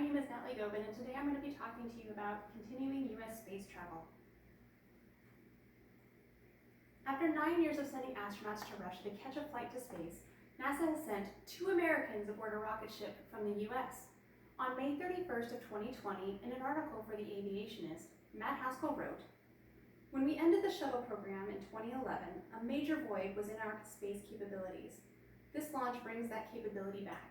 name is Natli Goben, and today I'm going to be talking to you about continuing U.S. space travel. After 9 years of sending astronauts to Russia to catch a flight to space, NASA has sent 2 Americans aboard a rocket ship from the U.S. On May 31st of 2020, in an article for The Aviationist, Matt Haskell wrote, "When we ended the shuttle program in 2011, a major void was in our space capabilities. This launch brings that capability back.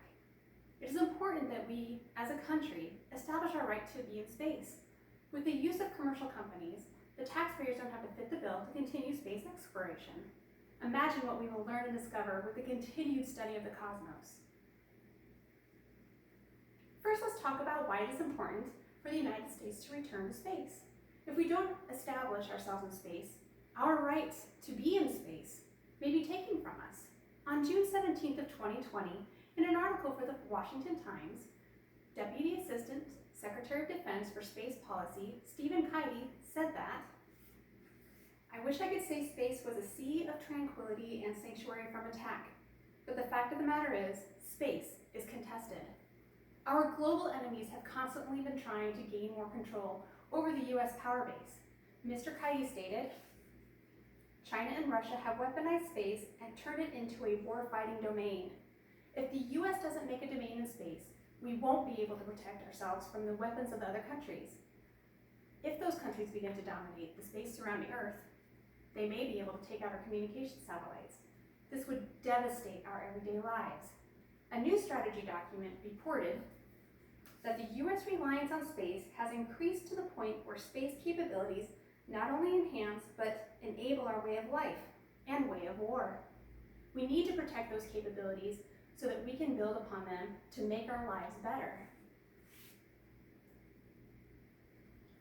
It is important that we, as a country, establish our right to be in space. With the use of commercial companies, the taxpayers don't have to fit the bill to continue space exploration. Imagine what we will learn and discover with the continued study of the cosmos." First, let's talk about why it is important for the United States to return to space. If we don't establish ourselves in space, our right to be in space may be taken from us. On June 17th of 2020, in an article for the Washington Times, Deputy Assistant Secretary of Defense for Space Policy, Stephen Keidi, said that, "I wish I could say space was a sea of tranquility and sanctuary from attack, but the fact of the matter is, space is contested. Our global enemies have constantly been trying to gain more control over the U.S. power base." Mr. Keidi stated, "China and Russia have weaponized space and turned it into a war-fighting domain. If the U.S. doesn't make a domain in space, we won't be able to protect ourselves from the weapons of other countries. If those countries begin to dominate the space surrounding Earth, they may be able to take out our communication satellites. This would devastate our everyday lives." A new strategy document reported that the U.S. reliance on space has increased to the point where space capabilities not only enhance but enable our way of life and way of war. We need to protect those capabilities so that we can build upon them to make our lives better.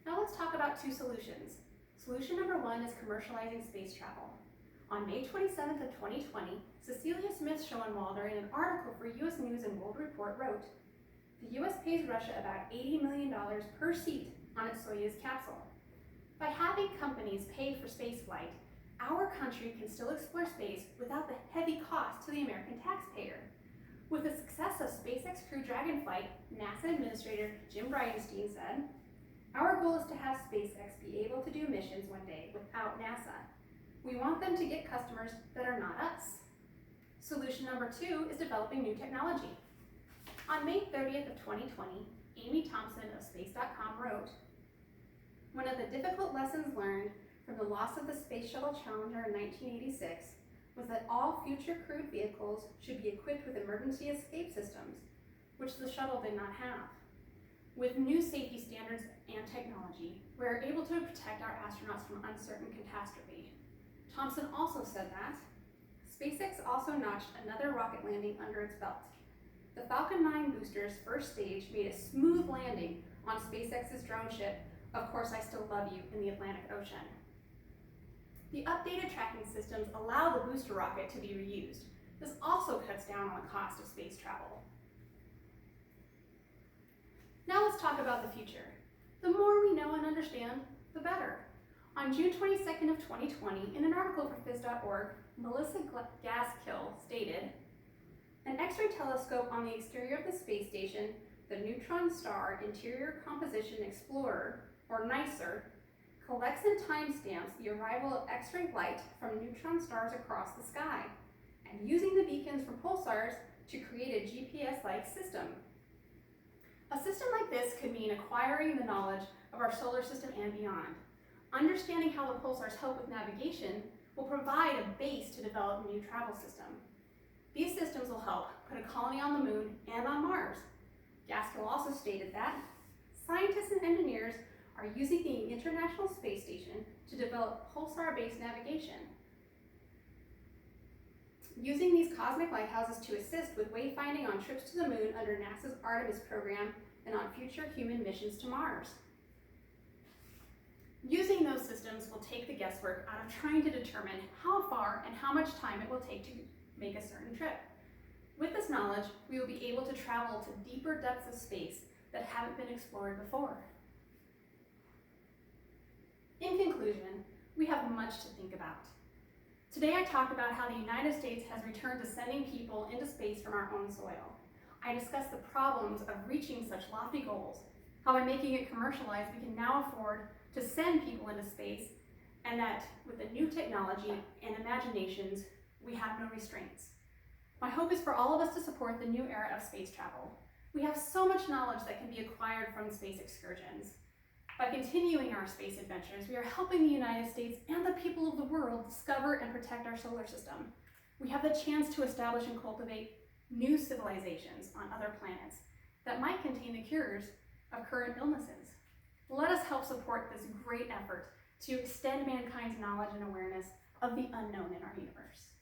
Now let's talk about 2 solutions. Solution number 1 is commercializing space travel. On May 27th of 2020, Cecilia Smith Schoenwalder, in an article for U.S. News and World Report, wrote, "The U.S. pays Russia about $80 million per seat on its Soyuz capsule. By having companies pay for spaceflight, our country can still explore space without the heavy cost to the American taxpayer. With the success of SpaceX Crew Dragon flight," NASA Administrator Jim Bridenstine said, "our goal is to have SpaceX be able to do missions one day without NASA. We want them to get customers that are not us." Solution number 2 is developing new technology. On May 30th of 2020, Amy Thompson of Space.com wrote, "One of the difficult lessons learned from the loss of the Space Shuttle Challenger in 1986 was that all future crewed vehicles should be equipped with emergency escape systems, which the shuttle did not have. With new safety standards and technology, we are able to protect our astronauts from uncertain catastrophe." Thompson also said that, "SpaceX also notched another rocket landing under its belt. The Falcon 9 booster's first stage made a smooth landing on SpaceX's drone ship, Of Course I Still Love You, in the Atlantic Ocean." The updated tracking systems allow the booster rocket to be reused. This also cuts down on the cost of space travel. Now let's talk about the future. The more we know and understand, the better. On June 22nd of 2020, in an article for phys.org, Melissa Gaskill stated, "An X-ray telescope on the exterior of the space station, the Neutron Star Interior Composition Explorer, or NICER, collects and timestamps the arrival of X-ray light from neutron stars across the sky, and using the beacons from pulsars to create a GPS-like system. A system like this could mean acquiring the knowledge of our solar system and beyond. Understanding how the pulsars help with navigation will provide a base to develop a new travel system. These systems will help put a colony on the moon and on Mars." Gaskill also stated that scientists and engineers are using the International Space Station to develop pulsar-based navigation, using these cosmic lighthouses to assist with wayfinding on trips to the moon under NASA's Artemis program and on future human missions to Mars. Using those systems will take the guesswork out of trying to determine how far and how much time it will take to make a certain trip. With this knowledge, we will be able to travel to deeper depths of space that haven't been explored before. In conclusion, we have much to think about. Today I talked about how the United States has returned to sending people into space from our own soil. I discuss the problems of reaching such lofty goals, how by making it commercialized, we can now afford to send people into space, and that with the new technology and imaginations, we have no restraints. My hope is for all of us to support the new era of space travel. We have so much knowledge that can be acquired from space excursions. By continuing our space adventures, we are helping the United States and the people of the world discover and protect our solar system. We have the chance to establish and cultivate new civilizations on other planets that might contain the cures of current illnesses. Let us help support this great effort to extend mankind's knowledge and awareness of the unknown in our universe.